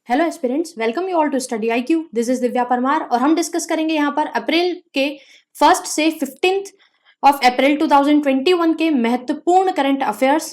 Hello aspirants, welcome you all to study IQ। This is Divya Parmar और हम discuss करेंगे यहाँ पर अप्रैल के 1 से 15 ऑफ अप्रैल 2021 के महत्वपूर्ण करंट अफेयर्स।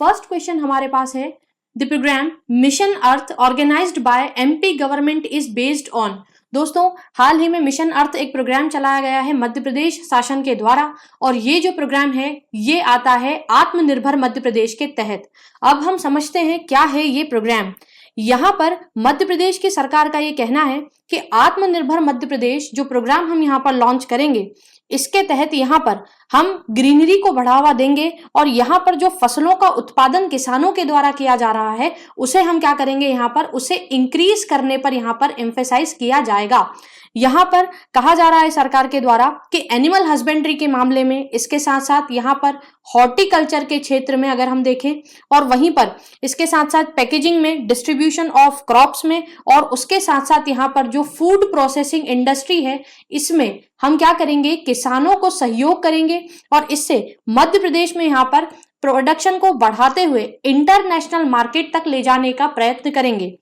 फर्स्ट क्वेश्चन हमारे पास है, the program mission earth organized by MP government is based on. दोस्तों, हाल ही में मिशन अर्थ एक प्रोग्राम चलाया गया है मध्य प्रदेश शासन के द्वारा और ये जो प्रोग्राम है ये आता है आत्मनिर्भर मध्य प्रदेश के तहत। अब हम समझते हैं क्या है ये प्रोग्राम। यहाँ पर मध्य प्रदेश की सरकार का ये कहना है कि आत्मनिर्भर मध्य प्रदेश जो प्रोग्राम हम यहाँ पर लॉन्च करेंगे, इसके तहत यहाँ पर हम ग्रीनरी को बढ़ावा देंगे और यहाँ पर जो फसलों का उत्पादन किसानों के द्वारा किया जा रहा है उसे हम क्या करेंगे, यहाँ पर उसे इंक्रीज करने पर यहाँ पर एम्फेसाइज किया जाएगा। यहाँ पर कहा जा रहा है सरकार के द्वारा कि एनिमल हस्बेंड्री के मामले में, इसके साथ साथ यहाँ पर हॉर्टिकल्चर के क्षेत्र में अगर हम देखें और वहीं पर इसके साथ साथ पैकेजिंग में, डिस्ट्रीब्यूशन ऑफ क्रॉप्स में और उसके साथ साथ यहाँ पर जो फूड प्रोसेसिंग इंडस्ट्री है इसमें हम क्या करेंगे, किसानों को सहयोग करेंगे और इससे मध्य प्रदेश में यहाँ पर प्रोडक्शन को बढ़ाते हुए इंटरनेशनल मार्केट तक ले जाने का प्रयत्न करेंगे।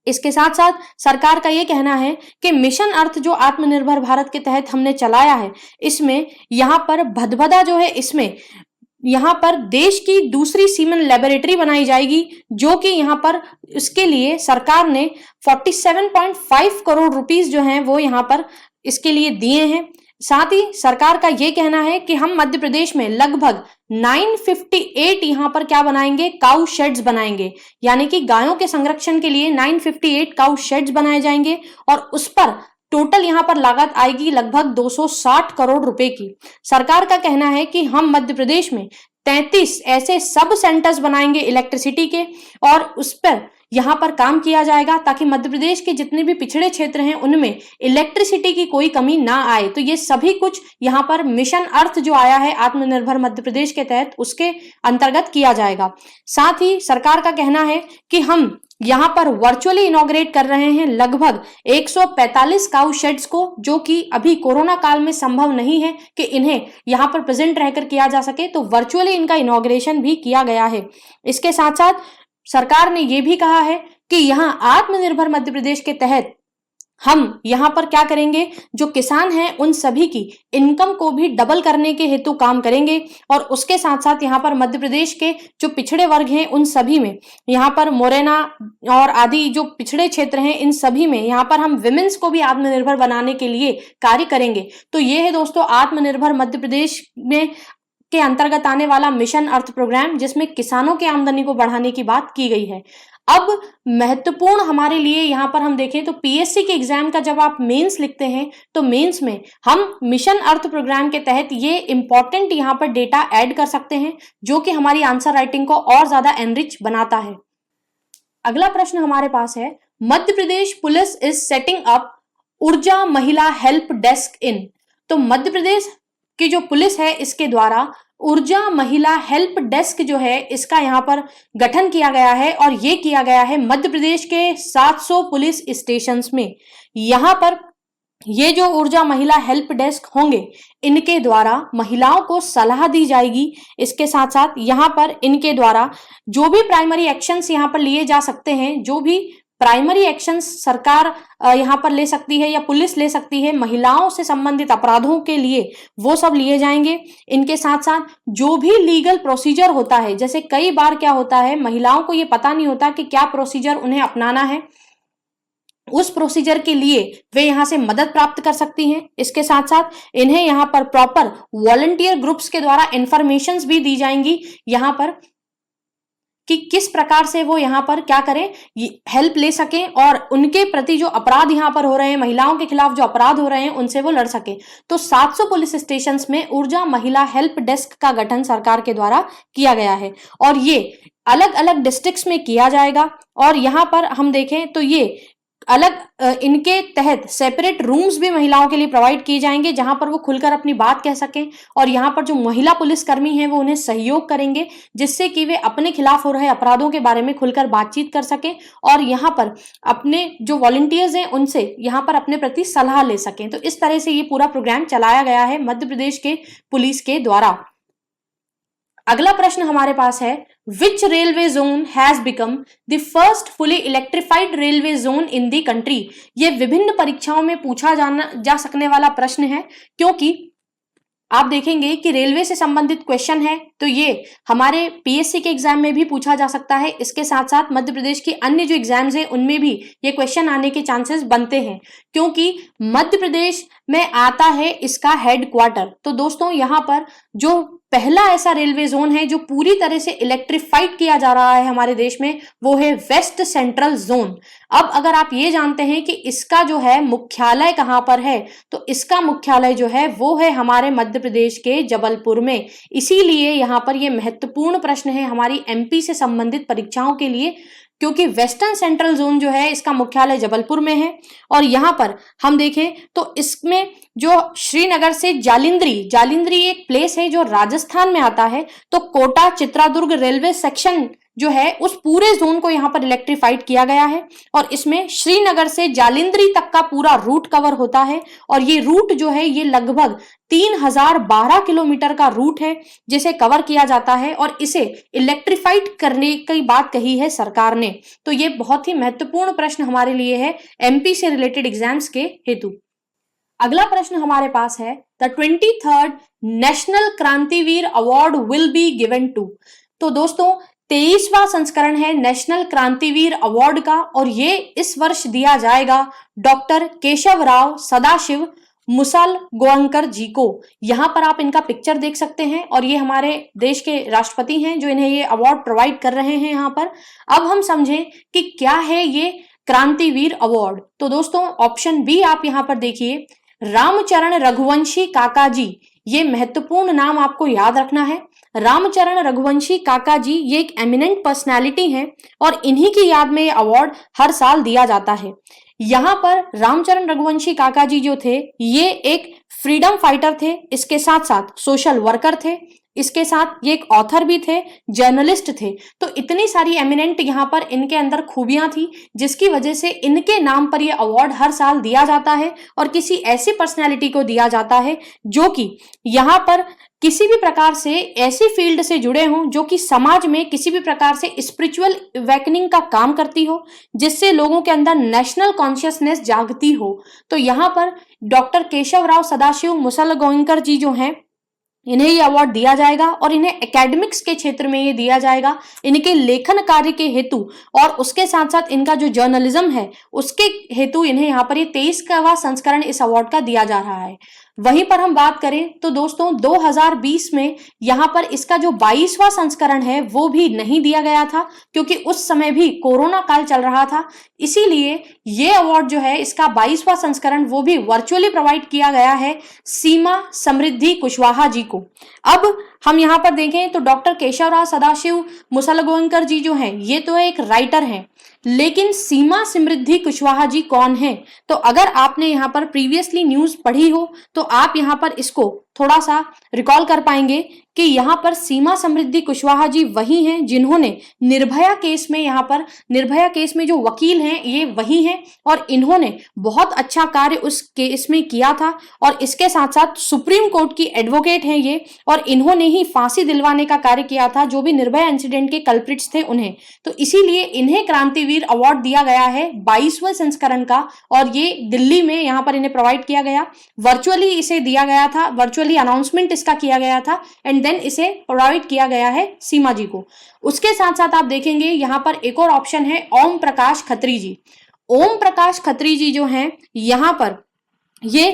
इसके साथ साथ सरकार का ये कहना है कि मिशन अर्थ जो आत्मनिर्भर भारत के तहत हमने चलाया है, इसमें यहाँ पर भदभदा जो है, इसमें यहाँ पर देश की दूसरी सीमेन लेबोरेटरी बनाई जाएगी जो कि यहाँ पर इसके लिए सरकार ने 47.5 करोड़ रुपीस जो हैं वो यहाँ पर इसके लिए दिए हैं। साथ ही सरकार का ये कहना है कि हम मध्य प्रदेश में लगभग 958 यहाँ पर क्या बनाएंगे, काउ शेड्स बनाएंगे, यानी कि गायों के संरक्षण के लिए 958 काउ शेड्स बनाए जाएंगे और उस पर टोटल यहाँ पर लागत आएगी लगभग 260 करोड़ रुपए की। सरकार का कहना है कि हम मध्य प्रदेश में 33 ऐसे सब सेंटर्स बनाएंगे इलेक्ट्रिसिटी के और उस पर यहाँ पर काम किया जाएगा ताकि मध्य प्रदेश के जितने भी पिछड़े क्षेत्र हैं उनमें इलेक्ट्रिसिटी की कोई कमी ना आए। तो ये सभी कुछ यहाँ पर मिशन अर्थ जो आया है आत्मनिर्भर मध्य प्रदेश के तहत उसके अंतर्गत किया जाएगा। साथ ही सरकार का कहना है कि हम यहाँ पर वर्चुअली इनॉग्रेट कर रहे हैं लगभग 145 काउ शेड्स को, जो कि अभी कोरोना काल में संभव नहीं है कि इन्हें यहाँ पर प्रेजेंट रहकर किया जा सके, तो वर्चुअली इनका इनॉग्रेशन भी किया गया है। इसके साथ साथ सरकार ने यह भी कहा है कि यहाँ आत्मनिर्भर मध्य प्रदेश के तहत हम यहाँ पर क्या करेंगे, जो किसान हैं उन सभी की इनकम को भी डबल करने के हेतु काम करेंगे और उसके साथ साथ यहाँ पर मध्य प्रदेश के जो पिछड़े वर्ग हैं उन सभी में, यहाँ पर मोरेना और आदि जो पिछड़े क्षेत्र हैं इन सभी में यहाँ पर हम विमेंस को भी आत्मनिर्भर बनाने के लिए कार्य करेंगे। तो ये है दोस्तों आत्मनिर्भर मध्य प्रदेश में के अंतर्गत आने वाला मिशन अर्थ प्रोग्राम, जिसमें किसानों की आमदनी को बढ़ाने की बात की गई है। अब महत्वपूर्ण हमारे लिए यहाँ पर हम देखें तो PSC के एग्जाम का जब आप मेंस लिखते हैं तो मेंस में हम मिशन अर्थ प्रोग्राम के तहत ये इंपॉर्टेंट यहाँ पर डेटा ऐड कर सकते हैं जो कि हमारी आंसर राइटिंग को और ज्यादा एनरिच बनाता है। अगला प्रश्न हमारे पास है, मध्य प्रदेश पुलिस इज सेटिंग अप ऊर्जा महिला हेल्प डेस्क इन। तो मध्य प्रदेश की जो पुलिस है इसके द्वारा ऊर्जा महिला हेल्प डेस्क जो है इसका यहाँ पर गठन किया गया है और ये किया गया है मध्य प्रदेश के 700 पुलिस स्टेशंस में। यहाँ पर ये जो ऊर्जा महिला हेल्प डेस्क होंगे इनके द्वारा महिलाओं को सलाह दी जाएगी। इसके साथ साथ यहाँ पर इनके द्वारा जो भी प्राइमरी एक्शंस यहाँ पर लिए जा सकते हैं, जो भी प्राइमरी एक्शंस सरकार यहाँ पर ले सकती है या पुलिस ले सकती है महिलाओं से संबंधित अपराधों के लिए, वो सब लिए जाएंगे। इनके साथ साथ जो भी लीगल प्रोसीजर होता है, जैसे कई बार क्या होता है महिलाओं को ये पता नहीं होता कि क्या प्रोसीजर उन्हें अपनाना है, उस प्रोसीजर के लिए वे यहाँ से मदद प्राप्त कर सकती हैं। इसके साथ साथ इन्हें यहाँ पर प्रॉपर वॉलंटियर ग्रुप्स के द्वारा इंफॉर्मेशंस भी दी जाएंगी यहाँ पर कि किस प्रकार से वो यहाँ पर क्या करें, हेल्प ले सकें और उनके प्रति जो अपराध यहाँ पर हो रहे हैं, महिलाओं के खिलाफ जो अपराध हो रहे हैं उनसे वो लड़ सके। तो 700 पुलिस स्टेशंस में ऊर्जा महिला हेल्प डेस्क का गठन सरकार के द्वारा किया गया है और ये अलग अलग डिस्ट्रिक्ट्स में किया जाएगा। और यहाँ पर हम देखें तो ये अलग इनके तहत सेपरेट रूम्स भी महिलाओं के लिए प्रोवाइड किए जाएंगे जहां पर वो खुलकर अपनी बात कह सकें और यहाँ पर जो महिला पुलिसकर्मी हैं वो उन्हें सहयोग करेंगे जिससे कि वे अपने खिलाफ हो रहे अपराधों के बारे में खुलकर बातचीत कर सकें और यहाँ पर अपने जो वॉलंटियर्स हैं उनसे यहाँ पर अपने प्रति सलाह ले सकें। तो इस तरह से ये पूरा प्रोग्राम चलाया गया है मध्य प्रदेश के पुलिस के द्वारा। अगला प्रश्न हमारे पास है, Which railway zone has become the first fully electrified railway zone in the country? ये विभिन्न परीक्षाओं में पूछा जा सकने वाला प्रश्न है, क्योंकि आप देखेंगे कि रेलवे से संबंधित क्वेश्चन है तो ये हमारे पीएससी के एग्जाम में भी पूछा जा सकता है। इसके साथ साथ मध्य प्रदेश की अन्य जो एग्जाम्स हैं उनमें भी ये क्वेश्चन आने के चांसेस बनते हैं, क्योंकि मध्य प्रदेश में आता है इसका हेडक्वार्टर। तो दोस्तों यहाँ पर जो पहला ऐसा रेलवे जोन है जो पूरी तरह से इलेक्ट्रिफाइड किया जा रहा है हमारे देश में, वो है वेस्ट सेंट्रल जोन। अब अगर आप ये जानते हैं कि इसका जो है मुख्यालय कहां पर है, तो इसका मुख्यालय जो है वो है हमारे मध्य प्रदेश के जबलपुर में। इसीलिए यहां पर ये महत्वपूर्ण प्रश्न है हमारी एमपी से संबंधित परीक्षाओं के लिए, क्योंकि वेस्टर्न सेंट्रल जोन जो है इसका मुख्यालय जबलपुर में है। और यहाँ पर हम देखें तो इसमें जो श्रीनगर से जालिंद्री एक प्लेस है जो राजस्थान में आता है, तो कोटा चित्रादुर्ग रेलवे सेक्शन जो है उस पूरे जोन को यहाँ पर इलेक्ट्रीफाइड किया गया है। और इसमें श्रीनगर से जालिंद्री तक का पूरा रूट कवर होता है, और ये रूट जो है ये लगभग 3012 किलोमीटर का रूट है जिसे कवर किया जाता है, और इसे इलेक्ट्रीफाइड करने की बात कही है सरकार ने। तो ये बहुत ही महत्वपूर्ण प्रश्न हमारे लिए है एमपी से रिलेटेड एग्जाम्स के हेतु। अगला प्रश्न हमारे पास है, the 23rd national Krantiveer award will be given to. तो दोस्तों 23वां संस्करण है नेशनल क्रांतिवीर अवार्ड का, और ये इस वर्ष दिया जाएगा डॉक्टर केशवराव सदाशिव मुसलगोंकर जी को। यहाँ पर आप इनका पिक्चर देख सकते हैं, और ये हमारे देश के राष्ट्रपति हैं जो इन्हें ये अवार्ड प्रोवाइड कर रहे हैं यहाँ पर। अब हम समझें कि क्या है ये क्रांतिवीर अवार्ड। तो दोस्तों ऑप्शन बी आप यहाँ पर देखिए, रामचरण रघुवंशी काका जी। ये महत्वपूर्ण नाम आपको याद रखना है। रामचरण रघुवंशी काका जी ये एक एमिनेंट पर्सनालिटी हैं, और इन्हीं की याद में ये अवार्ड हर साल दिया जाता है। यहाँ पर रामचरण रघुवंशी काका जी जो थे ये एक फ्रीडम फाइटर थे, इसके साथ साथ सोशल वर्कर थे, इसके साथ ये एक ऑथर भी थे, जर्नलिस्ट थे। तो इतनी सारी एमिनेंट यहाँ पर इनके अंदर खूबियां थी, जिसकी वजह से इनके नाम पर ये अवार्ड हर साल दिया जाता है, और किसी ऐसी पर्सनैलिटी को दिया जाता है जो कि यहाँ पर किसी भी प्रकार से ऐसी फील्ड से जुड़े हों जो कि समाज में किसी भी प्रकार से स्पिरिचुअल अवेकनिंग का काम करती हो, जिससे लोगों के अंदर नेशनल कॉन्शियसनेस जागती हो। तो यहाँ पर डॉक्टर केशवराव सदाशिव मुसलगोंकर जी जो हैं इन्हें ये अवार्ड दिया जाएगा, और इन्हें एकेडमिक्स के क्षेत्र में ये दिया जाएगा इनके लेखन कार्य के हेतु, और उसके साथ साथ इनका जो जर्नलिज्म है उसके हेतु इन्हें यहाँ पर ये 23वां संस्करण इस अवार्ड का दिया जा रहा है। वहीं पर हम बात करें तो दोस्तों 2020 में यहाँ पर इसका जो 22वां संस्करण है वो भी नहीं दिया गया था, क्योंकि उस समय भी कोरोना काल चल रहा था। इसीलिए ये अवार्ड जो है इसका 22वां संस्करण वो भी वर्चुअली प्रोवाइड किया गया है सीमा समृद्धि कुशवाहा जी को। अब हम यहाँ पर देखें तो डॉक्टर केशवराव सदाशिव मुसलगोंकर जी जो हैं ये तो एक राइटर हैं, लेकिन सीमा समृद्धि कुशवाहा जी कौन है? तो अगर आपने यहाँ पर प्रीवियसली न्यूज पढ़ी हो तो आप यहाँ पर इसको थोड़ा सा रिकॉल कर पाएंगे कि यहाँ पर सीमा समृद्धि कुशवाहा जी वही हैं जिन्होंने निर्भया केस में, यहाँ पर निर्भया केस में जो वकील हैं ये वही हैं, और इन्होंने बहुत अच्छा कार्य उस केस में किया था, और इसके साथ साथ सुप्रीम कोर्ट की एडवोकेट हैं ये, और इन्होंने ही फांसी दिलवाने का कार्य किया था जो भी निर्भया इंसिडेंट के कल्प्रिट्स थे उन्हें। तो इसीलिए इन्हें क्रांतिवीर अवार्ड दिया गया है 22वें संस्करण का, और ये दिल्ली में यहाँ पर इन्हें प्रोवाइड किया गया, वर्चुअली इसे दिया गया था, वर्चुअली अनाउंसमेंट इसका किया गया था, एंड देन इसे प्रोवाइड किया गया है सीमा जी को। उसके साथ साथ आप देखेंगे यहाँ पर एक और ऑप्शन है ओम प्रकाश खत्री जी। ओम प्रकाश खत्री जी जो हैं यहाँ पर ये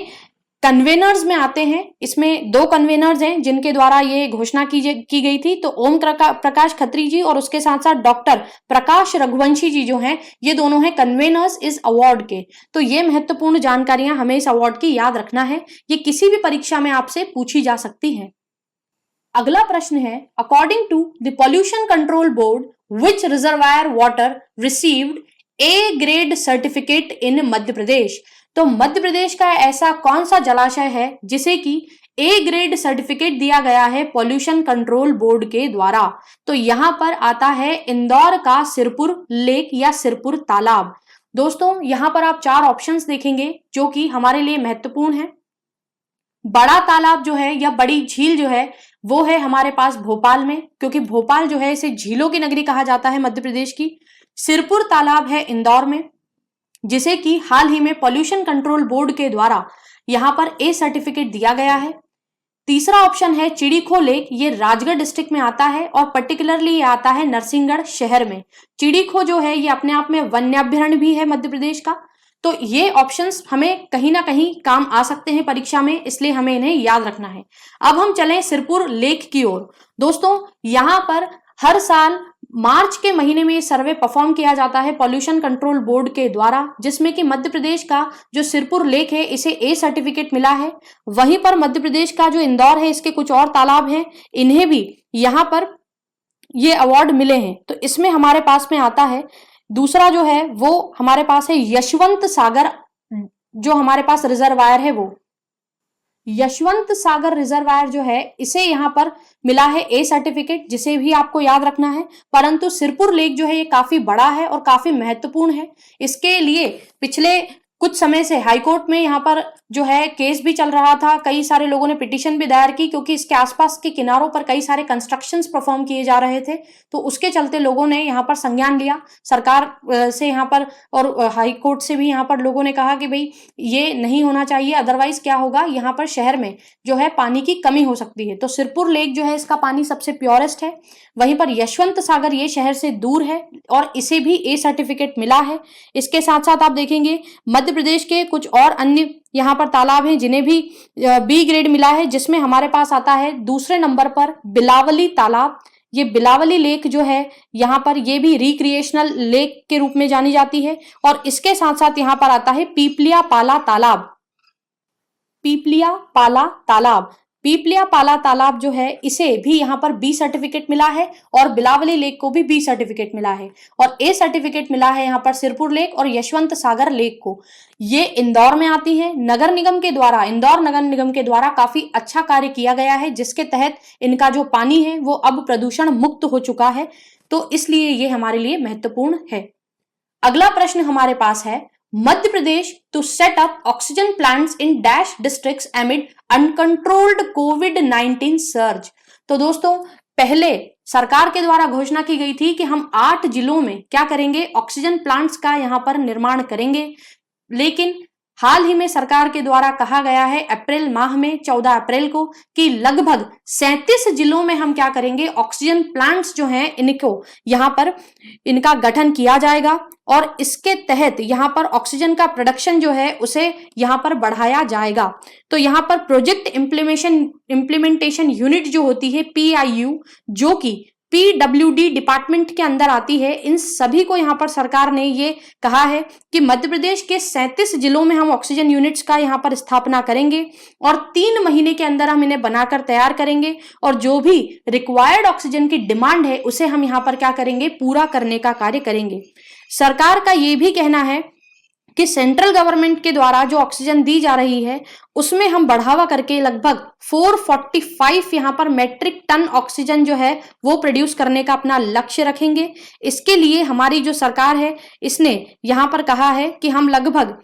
कन्वेनर्स में आते हैं। इसमें 2 कन्वेनर्स हैं जिनके द्वारा ये घोषणा की गई थी, तो ओम प्रकाश खत्री जी और उसके साथ साथ डॉक्टर प्रकाश रघुवंशी जी जो हैं ये दोनों हैं कन्वेनर्स इस अवार्ड के। तो ये महत्वपूर्ण जानकारियां हमें इस अवार्ड की याद रखना है, ये किसी भी परीक्षा में आपसे पूछी जा सकती है। अगला प्रश्न है, according to the pollution control board which reservoir water received A grade certificate in Madhya Pradesh. तो मध्य प्रदेश का ऐसा कौन सा जलाशय है जिसे कि ए ग्रेड सर्टिफिकेट दिया गया है पॉल्यूशन कंट्रोल बोर्ड के द्वारा? तो यहां पर आता है इंदौर का सिरपुर लेक या सिरपुर तालाब। दोस्तों यहां पर आप 4 ऑप्शंस देखेंगे जो कि हमारे लिए महत्वपूर्ण है। बड़ा तालाब जो है या बड़ी झील जो है वो है हमारे पास भोपाल में, क्योंकि भोपाल जो है इसे झीलों की नगरी कहा जाता है मध्य प्रदेश की। सिरपुर तालाब है इंदौर में, जिसे कि हाल ही में पॉल्यूशन कंट्रोल बोर्ड के द्वारा यहां पर ए सर्टिफिकेट दिया गया है। तीसरा ऑप्शन है चिड़ीखो लेक, ये राजगढ़ डिस्ट्रिक्ट में आता है और पर्टिकुलरली ये आता है नरसिंहगढ़ शहर में। चिड़ीखो जो है ये अपने आप में वन्याभ्यारण्य भी है मध्य प्रदेश का। तो ये ऑप्शंस हमें कहीं ना कहीं काम आ सकते हैं परीक्षा में, इसलिए हमें इन्हें याद रखना है। अब हम चलें सिरपुर लेक की ओर। दोस्तों यहाँ पर हर साल मार्च के महीने में सर्वे परफॉर्म किया जाता है पॉल्यूशन कंट्रोल बोर्ड के द्वारा, जिसमें कि मध्य प्रदेश का जो सिरपुर लेक है इसे ए सर्टिफिकेट मिला है। वहीं पर मध्य प्रदेश का जो इंदौर है इसके कुछ और तालाब हैं, इन्हें भी यहाँ पर ये अवार्ड मिले हैं। तो इसमें हमारे पास में आता है दूसरा जो है वो हमारे पास है यशवंत सागर, जो हमारे पास रिजर्वायर है वो यशवंत सागर रिजर्वायर जो है इसे यहाँ पर मिला है ए सर्टिफिकेट, जिसे भी आपको याद रखना है। परंतु सिरपुर लेक जो है ये काफी बड़ा है और काफी महत्वपूर्ण है। इसके लिए पिछले कुछ समय से हाईकोर्ट में यहाँ पर जो है केस भी चल रहा था, कई सारे लोगों ने पिटीशन भी दायर की, क्योंकि इसके आसपास के किनारों पर कई सारे कंस्ट्रक्शंस परफॉर्म किए जा रहे थे। तो उसके चलते लोगों ने यहाँ पर संज्ञान लिया सरकार से यहाँ पर, और हाई कोर्ट से भी यहाँ पर लोगों ने कहा कि भाई ये नहीं होना चाहिए, अदरवाइज क्या होगा, यहाँ पर शहर में जो है पानी की कमी हो सकती है। तो सिरपुर लेक जो है इसका पानी सबसे प्योरेस्ट है। वहीं पर यशवंत सागर ये शहर से दूर है और इसे भी ए सर्टिफिकेट मिला है। इसके साथ साथ आप देखेंगे मध्य प्रदेश के कुछ और अन्य यहाँ पर तालाब हैं जिन्हें भी बी ग्रेड मिला है, जिसमें हमारे पास आता है दूसरे नंबर पर बिलावली तालाब। ये बिलावली लेक जो है यहाँ पर ये भी रिक्रिएशनल लेक के रूप में जानी जाती है। और इसके साथ साथ यहाँ पर आता है पीपलिया पाला तालाब। पीपलिया पाला तालाब, पीपलिया पाला तालाब जो है इसे भी यहाँ पर बी सर्टिफिकेट मिला है और बिलावली लेक को भी बी सर्टिफिकेट मिला है। और ए सर्टिफिकेट मिला है यहाँ पर सिरपुर लेक और यशवंत सागर लेक को। ये इंदौर में आती है। नगर निगम के द्वारा, इंदौर नगर निगम के द्वारा काफी अच्छा कार्य किया गया है, जिसके तहत इनका जो पानी है वो अब प्रदूषण मुक्त हो चुका है। तो इसलिए ये हमारे लिए महत्वपूर्ण है। अगला प्रश्न हमारे पास है, Madhya Pradesh to set up oxygen plants in dash districts amid uncontrolled कोविड-19 सर्ज। तो दोस्तों पहले सरकार के द्वारा घोषणा की गई थी कि हम 8 जिलों में क्या करेंगे, ऑक्सीजन प्लांट्स का यहाँ पर निर्माण करेंगे। लेकिन हाल ही में सरकार के द्वारा कहा गया है अप्रैल माह में 14 अप्रैल को कि लगभग 37 जिलों में हम क्या करेंगे, ऑक्सीजन प्लांट्स जो हैं इनको यहाँ पर इनका गठन किया जाएगा और इसके तहत यहाँ पर ऑक्सीजन का प्रोडक्शन जो है उसे यहाँ पर बढ़ाया जाएगा। तो यहाँ पर प्रोजेक्ट इम्प्लीमेंटेशन यूनिट जो होती है PIU, जो कि PWD डिपार्टमेंट के अंदर आती है, इन सभी को यहाँ पर सरकार ने ये कहा है कि मध्य प्रदेश के 37 जिलों में हम ऑक्सीजन यूनिट्स का यहाँ पर स्थापना करेंगे और 3 महीने के अंदर हम इन्हें बनाकर तैयार करेंगे और जो भी रिक्वायर्ड ऑक्सीजन की डिमांड है उसे हम यहाँ पर क्या करेंगे, पूरा करने का कार्य करेंगे। सरकार का ये भी कहना है कि सेंट्रल गवर्नमेंट के द्वारा जो ऑक्सीजन दी जा रही है उसमें हम बढ़ावा करके लगभग 445 यहाँ पर मैट्रिक टन ऑक्सीजन जो है वो प्रोड्यूस करने का अपना लक्ष्य रखेंगे। इसके लिए हमारी जो सरकार है इसने यहाँ पर कहा है कि हम लगभग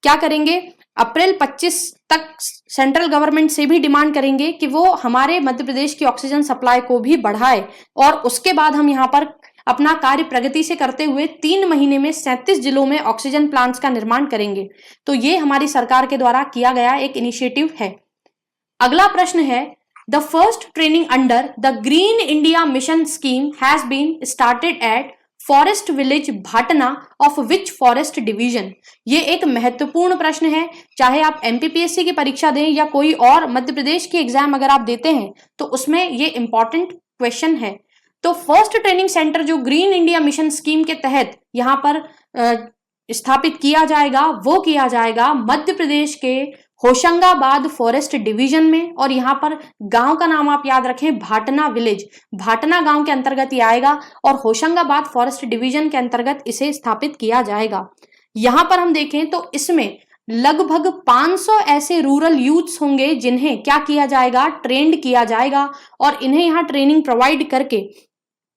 क्या करेंगे, अप्रैल 25 तक सेंट्रल गवर्नमेंट से भी डिमांड करेंगे कि वो हमारे मध्य प्रदेश की ऑक्सीजन सप्लाई को भी बढ़ाए और उसके बाद हम यहाँ पर अपना कार्य प्रगति से करते हुए 3 महीने में 37 जिलों में ऑक्सीजन प्लांट्स का निर्माण करेंगे। तो ये हमारी सरकार के द्वारा किया गया एक इनिशिएटिव है। अगला प्रश्न है, the first training under the green India mission scheme has been started at forest village Bhatna of which forest division. ये एक महत्वपूर्ण प्रश्न है, चाहे आप MPPSC की परीक्षा दें या कोई और मध्य प्रदेश की एग्जाम अगर आप देते हैं तो उसमें ये इंपॉर्टेंट क्वेश्चन है। तो फर्स्ट ट्रेनिंग सेंटर जो ग्रीन इंडिया मिशन स्कीम के तहत यहाँ पर स्थापित किया जाएगा वो किया जाएगा मध्य प्रदेश के होशंगाबाद फॉरेस्ट डिवीजन में। और यहाँ पर गांव का नाम आप याद रखें, भाटना विलेज, भाटना गांव के अंतर्गत ये आएगा और होशंगाबाद फॉरेस्ट डिवीजन के अंतर्गत इसे स्थापित किया जाएगा। यहाँ पर हम देखें तो इसमें लगभग 500 ऐसे रूरल यूथ्स होंगे जिन्हें क्या किया जाएगा, ट्रेंड किया जाएगा और इन्हें यहाँ ट्रेनिंग प्रोवाइड करके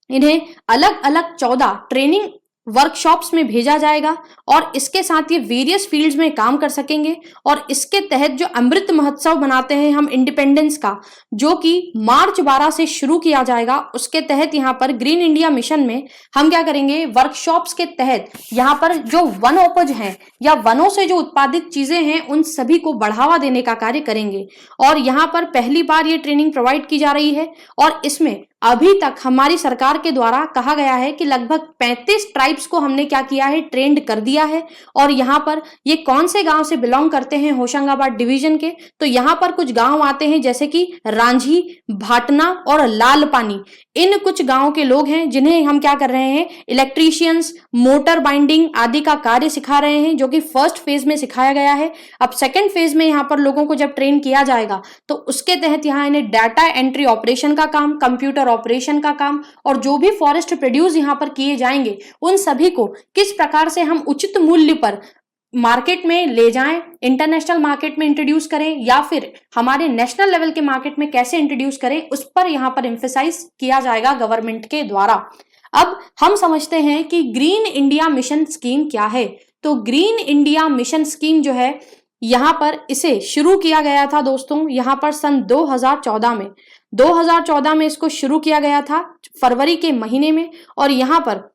इन्हें अलग अलग 14 ट्रेनिंग वर्कशॉप्स में भेजा जाएगा और इसके साथ ये वेरियस फील्ड्स में काम कर सकेंगे। और इसके तहत जो अमृत महोत्सव मनाते हैं हम इंडिपेंडेंस का, जो कि मार्च 12 से शुरू किया जाएगा, उसके तहत यहाँ पर ग्रीन इंडिया मिशन में हम क्या करेंगे, वर्कशॉप्स के तहत यहाँ पर जो वनोपज हैं या वनों से जो उत्पादित चीजें हैं उन सभी को बढ़ावा देने का कार्य करेंगे। और यहाँ पर पहली बार ये ट्रेनिंग प्रोवाइड की जा रही है और इसमें अभी तक हमारी सरकार के द्वारा कहा गया है कि लगभग 35 ट्राइब्स को हमने क्या किया है, ट्रेंड कर दिया है। और यहाँ पर ये कौन से गांव से बिलोंग करते हैं, होशंगाबाद डिवीजन के, तो यहाँ पर कुछ गांव आते हैं जैसे कि रांझी, भाटना और लाल पानी। इन कुछ गांवों के लोग हैं जिन्हें हम क्या कर रहे हैं, इलेक्ट्रीशियंस, मोटर बाइंडिंग आदि का कार्य सिखा रहे हैं, जो कि फर्स्ट फेज में सिखाया गया है। अब सेकेंड फेज में यहाँ पर लोगों को जब ट्रेन किया जाएगा तो उसके तहत यहाँ इन्हें डाटा एंट्री ऑपरेशन का काम, कंप्यूटर ऑपरेशन का काम और जो भी फॉरेस्ट प्रोड्यूस यहाँ पर किए जाएंगे उन सभी को किस प्रकार से हम उचित मूल्य पर मार्केट में ले जाएं, इंटरनेशनल मार्केट में इंट्रोड्यूस करें या फिर हमारे नेशनल लेवल के मार्केट में कैसे इंट्रोड्यूस करें, उस पर यहाँ पर एम्फेसाइज किया जाएगा गवर्नमेंट के द्वारा। अब हम समझते हैं कि ग्रीन इंडिया मिशन स्कीम क्या है। तो ग्रीन इंडिया मिशन स्कीम जो है यहाँ पर इसे शुरू किया गया था दोस्तों, यहाँ पर सन 2014 में इसको शुरू किया गया था, फरवरी के महीने में। और यहाँ पर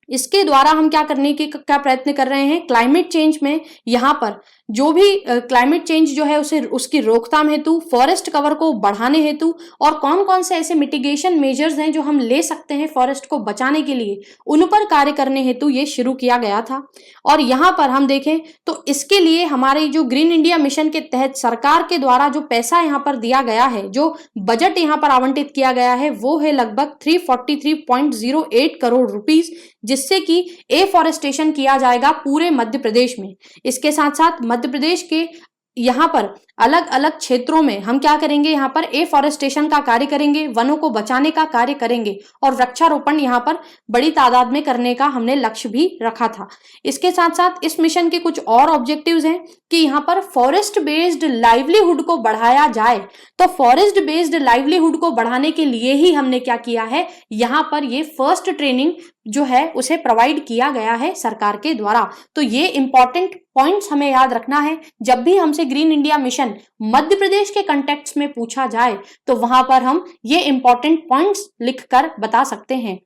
इसके द्वारा हम क्या करने की प्रयत्न कर रहे हैं, क्लाइमेट चेंज में यहाँ पर जो भी क्लाइमेट चेंज जो है उसे उसकी रोकथाम हेतु, फॉरेस्ट कवर को बढ़ाने हेतु और कौन कौन से ऐसे मिटिगेशन मेजर्स हैं जो हम ले सकते हैं फॉरेस्ट को बचाने के लिए, उन पर कार्य करने हेतु ये शुरू किया गया था। और यहाँ पर हम देखें तो इसके लिए हमारे जो ग्रीन इंडिया मिशन के तहत सरकार के द्वारा जो पैसा यहाँ पर दिया गया है, जो बजट यहाँ पर आवंटित किया गया है, वो है लगभग 343.08 करोड़ रुपीस, जिससे कि एफॉरेस्टेशन किया जाएगा पूरे मध्य प्रदेश में। इसके साथ साथ मध्य प्रदेश के यहाँ पर अलग अलग क्षेत्रों में हम क्या करेंगे, यहाँ पर एफॉरेस्टेशन का कार्य करेंगे, वनों को बचाने का कार्य करेंगे और वृक्षारोपण यहाँ पर बड़ी तादाद में करने का हमने लक्ष्य भी रखा था। इसके साथ साथ इस मिशन के कुछ और ऑब्जेक्टिव्स हैं कि यहाँ पर फॉरेस्ट बेस्ड लाइवलीहुड को बढ़ाया जाए। तो फॉरेस्ट बेस्ड लाइवलीहुड को बढ़ाने के लिए ही हमने क्या किया है, यहाँ पर ये फर्स्ट ट्रेनिंग जो है उसे प्रोवाइड किया गया है सरकार के द्वारा। तो ये इंपॉर्टेंट पॉइंट्स हमें याद रखना है जब भी हमसे green India mission Madhya Pradesh के कंटेक्स्ट में पूछा जाए, तो वहां पर हम ये इंपॉर्टेंट पॉइंट्स लिखकर बता सकते हैं।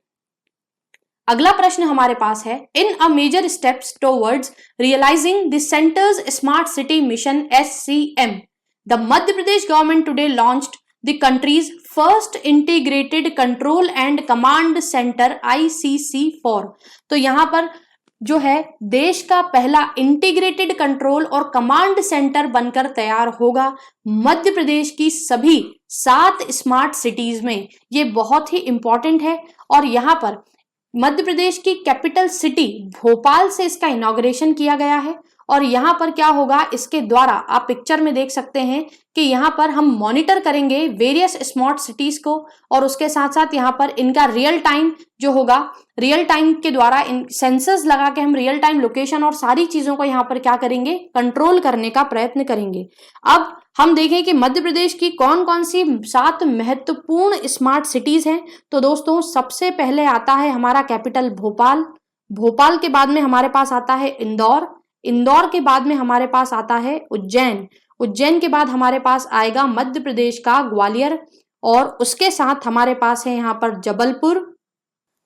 अगला प्रश्न हमारे पास है, in a major steps towards realizing the centre's smart city mission SCM, the Madhya Pradesh government today launched the country's first integrated control and command center ICC4। तो यहाँ पर जो है देश का पहला इंटीग्रेटेड कंट्रोल और कमांड सेंटर बनकर तैयार होगा मध्य प्रदेश की सभी 7 स्मार्ट सिटीज में। ये बहुत ही इंपॉर्टेंट है और यहाँ पर मध्य प्रदेश की कैपिटल सिटी भोपाल से इसका इनॉग्रेशन किया गया है। और यहाँ पर क्या होगा, इसके द्वारा आप पिक्चर में देख सकते हैं कि यहाँ पर हम मॉनिटर करेंगे वेरियस स्मार्ट सिटीज को और उसके साथ साथ यहाँ पर इनका रियल टाइम जो होगा, रियल टाइम के द्वारा इन सेंसर्स लगा के हम रियल टाइम लोकेशन और सारी चीजों को यहाँ पर क्या करेंगे, कंट्रोल करने का प्रयत्न करेंगे। अब हम देखें कि मध्य प्रदेश की कौन कौन सी 7 महत्वपूर्ण स्मार्ट सिटीज हैं। तो दोस्तों सबसे पहले आता है हमारा कैपिटल भोपाल, भोपाल के बाद में हमारे पास आता है इंदौर, इंदौर के बाद में हमारे पास आता है उज्जैन, उज्जैन के बाद हमारे पास आएगा मध्य प्रदेश का ग्वालियर और उसके साथ हमारे पास है यहाँ पर जबलपुर,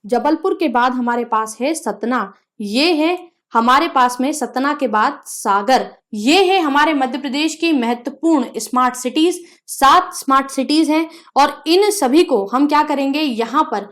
जबलपुर के बाद हमारे पास है सतना, ये है हमारे पास में सतना के बाद सागर। ये है हमारे मध्य प्रदेश की महत्वपूर्ण स्मार्ट सिटीज, 7 स्मार्ट सिटीज हैं और इन सभी को हम क्या करेंगे, यहाँ पर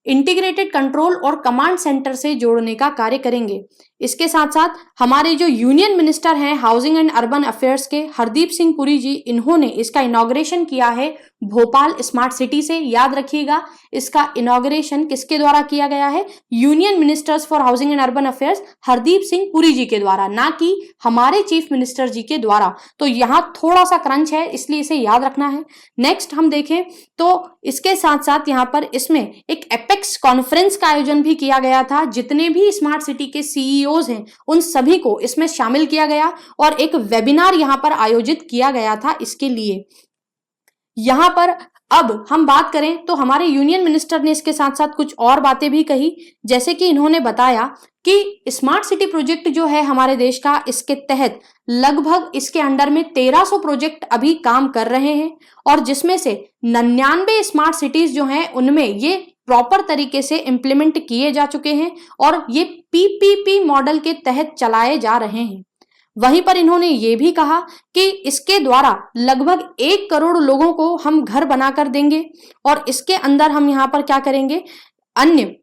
इंटीग्रेटेड कंट्रोल और कमांड सेंटर से जोड़ने का कार्य करेंगे। इसके साथ साथ हमारे जो यूनियन मिनिस्टर हैं हाउसिंग एंड अर्बन अफेयर्स के हरदीप सिंह पुरी जी, इन्होंने इसका इनॉग्रेशन किया है भोपाल स्मार्ट सिटी से। याद रखिएगा इसका इनॉग्रेशन किसके द्वारा किया गया है, union ministers for housing and urban affairs Hardeep Singh Puri ji के द्वारा, ना कि हमारे चीफ मिनिस्टर जी के द्वारा। तो यहाँ थोड़ा सा क्रंच है इसलिए इसे याद रखना है। नेक्स्ट हम देखें तो इसके साथ साथ यहाँ पर इसमें एक एपेक्स कॉन्फ्रेंस का आयोजन भी किया गया था, जितने भी स्मार्ट सिटी के CEOs हैं उन सभी को इसमें शामिल किया गया और एक वेबिनार यहाँ पर आयोजित किया गया था इसके लिए। यहाँ पर अब हम बात करें तो हमारे यूनियन मिनिस्टर ने इसके साथ साथ कुछ और बातें भी कही, जैसे कि इन्होंने बताया कि स्मार्ट सिटी प्रोजेक्ट जो है हमारे देश का, इसके तहत लगभग इसके अंडर में 1300 प्रोजेक्ट अभी काम कर रहे हैं और जिसमें से 99 स्मार्ट सिटीज जो हैं उनमें ये प्रॉपर तरीके से इंप्लीमेंट किए जा चुके हैं और ये पीपीपी मॉडल के तहत चलाए जा रहे हैं। वहीं पर इन्होंने ये भी कहा कि इसके द्वारा लगभग 1 करोड़ लोगों को हम घर बनाकर देंगे और इसके अंदर हम यहाँ पर क्या करेंगे, अन्य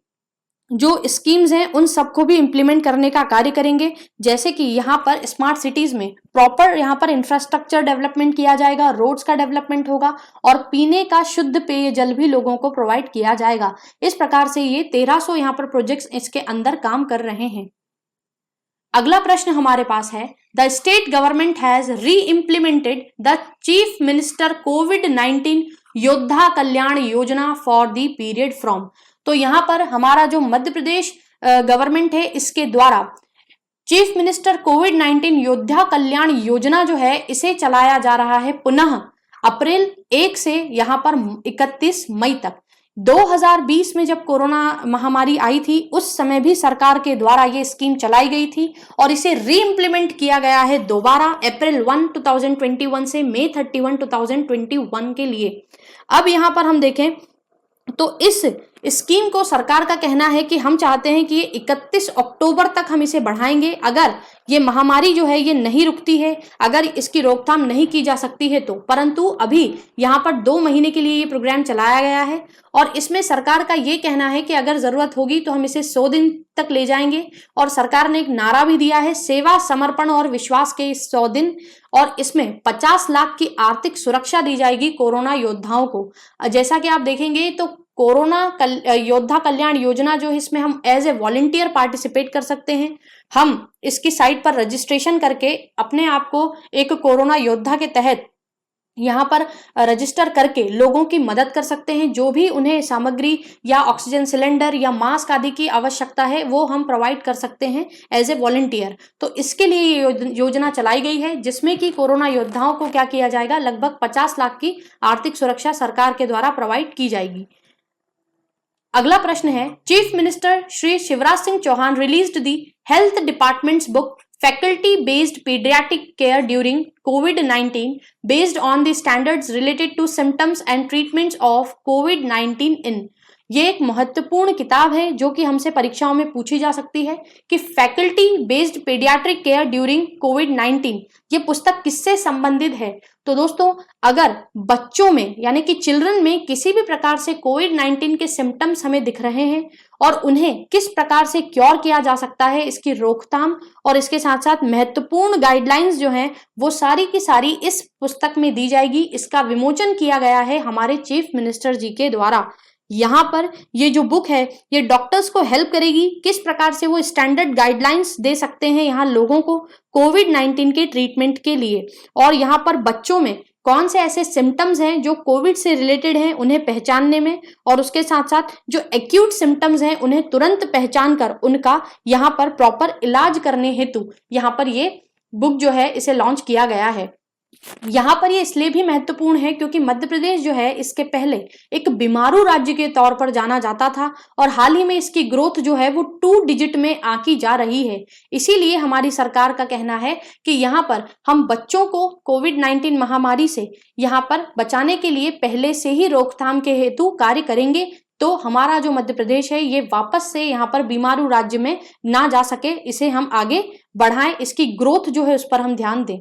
जो स्कीम्स हैं उन सबको भी इंप्लीमेंट करने का कार्य करेंगे। जैसे कि यहाँ पर स्मार्ट सिटीज में प्रॉपर यहाँ पर इंफ्रास्ट्रक्चर डेवलपमेंट किया जाएगा, रोड्स का डेवलपमेंट होगा और पीने का शुद्ध पेयजल भी लोगों को प्रोवाइड किया जाएगा। इस प्रकार से ये 1300 यहाँ पर प्रोजेक्ट्स इसके अंदर काम कर रहे हैं। अगला प्रश्न हमारे पास है, द स्टेट गवर्नमेंट हैज री इम्प्लीमेंटेड द चीफ मिनिस्टर कोविड-19 योद्धा Kalyan Yojana for the period from. तो यहाँ पर हमारा जो मध्य प्रदेश गवर्नमेंट है इसके द्वारा चीफ मिनिस्टर कोविड-19 योद्धा कल्याण योजना जो है इसे चलाया जा रहा है पुनः अप्रैल 1 से यहाँ पर 31 मई तक। 2020 में जब कोरोना महामारी आई थी उस समय भी सरकार के द्वारा ये स्कीम चलाई गई थी और इसे री इम्प्लीमेंट किया गया है दोबारा अप्रैल 1, 2021 से मई 31, 2021 के लिए। अब यहाँ पर हम देखें तो इस स्कीम को सरकार का कहना है कि हम चाहते हैं कि ये 31 अक्टूबर तक हम इसे बढ़ाएंगे। अगर ये महामारी जो है ये नहीं रुकती है, अगर इसकी रोकथाम नहीं की जा सकती है तो, परंतु अभी यहाँ पर 2 महीने के लिए ये प्रोग्राम चलाया गया है और इसमें सरकार का ये कहना है कि अगर जरूरत होगी तो हम इसे 100 दिन तक ले जाएंगे। और सरकार ने एक नारा भी दिया है, सेवा, समर्पण और विश्वास के 100 दिन, और इसमें 50 लाख की आर्थिक सुरक्षा दी जाएगी कोरोना योद्धाओं को। जैसा कि आप देखेंगे तो कोरोना योद्धा कल्याण योजना जो है इसमें हम एज ए वॉलंटियर पार्टिसिपेट कर सकते हैं। हम इसकी साइट पर रजिस्ट्रेशन करके अपने आप को एक कोरोना योद्धा के तहत यहाँ पर रजिस्टर करके लोगों की मदद कर सकते हैं। जो भी उन्हें सामग्री या ऑक्सीजन सिलेंडर या मास्क आदि की आवश्यकता है वो हम प्रोवाइड कर सकते हैं एज ए वॉलंटियर। तो इसके लिए ये योजना चलाई गई है जिसमें कि कोरोना योद्धाओं को क्या किया जाएगा, लगभग 50 लाख की आर्थिक सुरक्षा सरकार के द्वारा प्रोवाइड की जाएगी। अगला प्रश्न है, chief minister Shri Shivraj Singh Chouhan released the health departments book faculty based pediatric care during COVID-19 based on the standards related to symptoms and treatments of COVID-19 in। ये एक महत्वपूर्ण किताब है जो कि हमसे परीक्षाओं में पूछी जा सकती है कि faculty based paediatric care during कोविड-19 ये पुस्तक किससे संबंधित है। तो दोस्तों, अगर बच्चों में यानी कि चिल्ड्रन में किसी भी प्रकार से कोविड-19 के सिम्टम्स हमें दिख रहे हैं और उन्हें किस प्रकार से क्योर किया जा सकता है, इसकी रोकथाम और इसके साथ साथ महत्वपूर्ण गाइडलाइंस जो हैं वो सारी की सारी इस पुस्तक में दी जाएगी। इसका विमोचन किया गया है हमारे चीफ मिनिस्टर जी के द्वारा। यहाँ पर ये जो बुक है ये डॉक्टर्स को हेल्प करेगी किस प्रकार से वो स्टैंडर्ड गाइडलाइंस दे सकते हैं यहाँ लोगों को कोविड-19 के ट्रीटमेंट के लिए, और यहाँ पर बच्चों में कौन से ऐसे सिम्टम्स हैं जो कोविड से रिलेटेड हैं उन्हें पहचानने में, और उसके साथ साथ जो एक्यूट सिम्टम्स हैं उन्हें तुरंत पहचान कर उनका यहाँ पर प्रॉपर इलाज करने हेतु यहाँ पर ये बुक जो है इसे लॉन्च किया गया है। यहाँ पर ये इसलिए भी महत्वपूर्ण है क्योंकि मध्य प्रदेश जो है इसके पहले एक बीमारू राज्य के तौर पर जाना जाता था और हाल ही में इसकी ग्रोथ जो है वो 2 डिजिट में आंकी जा रही है। इसीलिए हमारी सरकार का कहना है कि यहाँ पर हम बच्चों को कोविड-19 महामारी से यहाँ पर बचाने के लिए पहले से ही रोकथाम के हेतु कार्य करेंगे, तो हमारा जो मध्य प्रदेश है ये वापस से यहाँ पर बीमारू राज्य में ना जा सके, इसे हम आगे बढ़ाएं, इसकी ग्रोथ जो है उस पर हम ध्यान दें।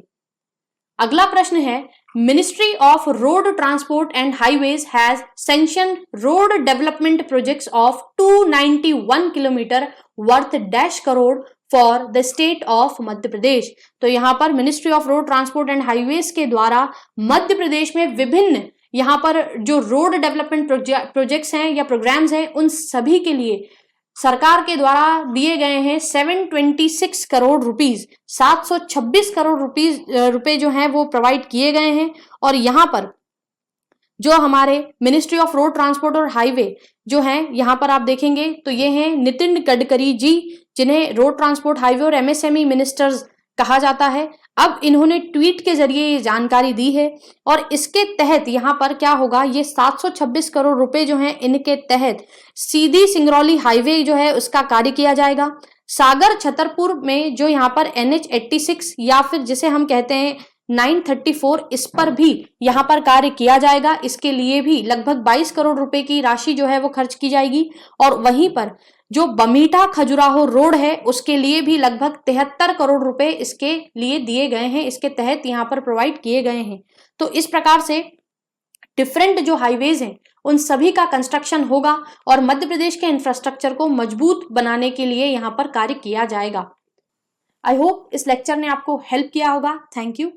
अगला प्रश्न है, ministry of road transport and highways has sanction road development projects of 291 kilometre worth dash crore for the state of Madhya Pradesh. तो यहाँ पर ministry of road transport and highways के द्वारा मध्य प्रदेश में विभिन्न यहाँ पर जो रोड डेवलपमेंट प्रोजेक्ट्स हैं या प्रोग्राम्स हैं उन सभी के लिए सरकार के द्वारा दिए गए हैं 726 करोड़ रुपीस, 726 करोड़ रुपए जो हैं वो प्रोवाइड किए गए हैं। और यहाँ पर जो हमारे मिनिस्ट्री ऑफ रोड ट्रांसपोर्ट और हाईवे जो हैं यहाँ पर आप देखेंगे तो ये हैं नितिन गडकरी जी, जिन्हें रोड ट्रांसपोर्ट हाईवे और एमएसएमई मिनिस्टर्स कहा जाता है। अब इन्होंने ट्वीट के जरिए ये जानकारी दी है और इसके तहत यहाँ पर क्या होगा, ये 726 करोड़ रुपए जो हैं इनके तहत सीधी सिंगरौली हाईवे जो है उसका कार्य किया जाएगा। सागर छतरपुर में जो यहाँ पर NH 86 या फिर जिसे हम कहते हैं 934, इस पर भी यहाँ पर कार्य किया जाएगा। इसके लिए भी लगभग 22 करोड़ रुपए की राशि जो है वो खर्च की जाएगी। और वहीं पर जो बमीठा खजुराहो रोड है उसके लिए भी लगभग 73 करोड़ रुपए इसके लिए दिए गए हैं, इसके तहत यहाँ पर प्रोवाइड किए गए हैं। तो इस प्रकार से डिफरेंट जो हाईवेज हैं उन सभी का कंस्ट्रक्शन होगा और मध्य प्रदेश के इंफ्रास्ट्रक्चर को मजबूत बनाने के लिए यहाँ पर कार्य किया जाएगा। आई होप इस लेक्चर ने आपको हेल्प किया होगा। Thank you.